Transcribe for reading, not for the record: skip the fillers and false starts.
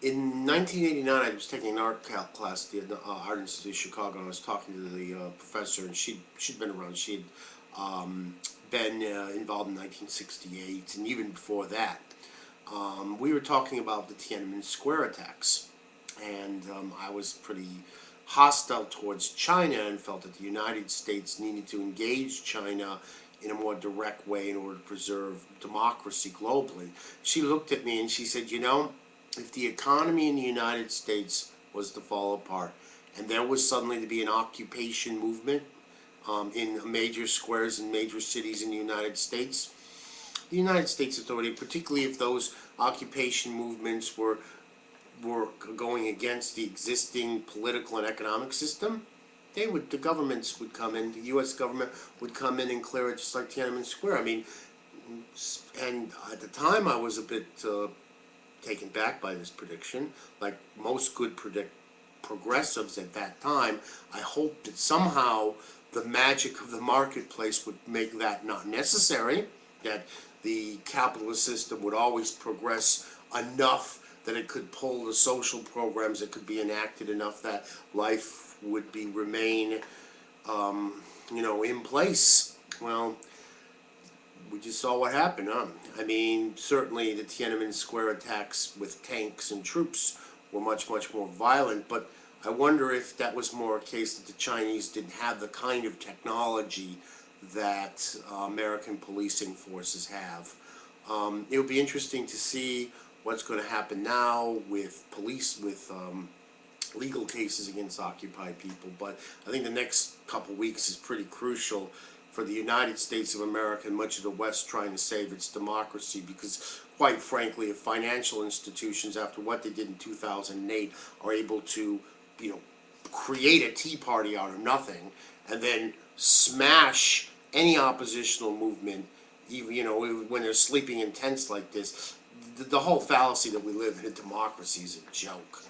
In 1989, I was taking an art class at the Art Institute of Chicago, and I was talking to the professor, and she'd been around. She'd been involved in 1968, and even before that. We were talking about the Tianamen Square attacks, and I was pretty hostile towards China and felt that the United States needed to engage China in a more direct way in order to preserve democracy globally. She looked at me and she said, you know, if the economy in the United States was to fall apart and there was suddenly to be an occupation movement in major squares in major cities in the United States authority, particularly if those occupation movements were going against the existing political and economic system, the governments would come in, the U.S. government would come in and clear it just like Tiananmen Square. I mean, and at the time I was a bit taken back by this prediction. Like most good progressives at that time, I hoped that somehow the magic of the marketplace would make that not necessary, that the capitalist system would always progress enough that it could pull the social programs that could be enacted enough that life would remain, in place. Well, we just saw what happened, huh? I mean, certainly the Tiananmen Square attacks with tanks and troops were much, much more violent, but I wonder if that was more a case that the Chinese didn't have the kind of technology that American policing forces have. It would be interesting to see what's going to happen now with legal cases against Occupy people, but I think the next couple weeks is pretty crucial for the United States of America and much of the West trying to save its democracy, because quite frankly, if financial institutions, after what they did in 2008, are able to, create a Tea Party out of nothing and then smash any oppositional movement, even, when they're sleeping in tents like this, the whole fallacy that we live in a democracy is a joke.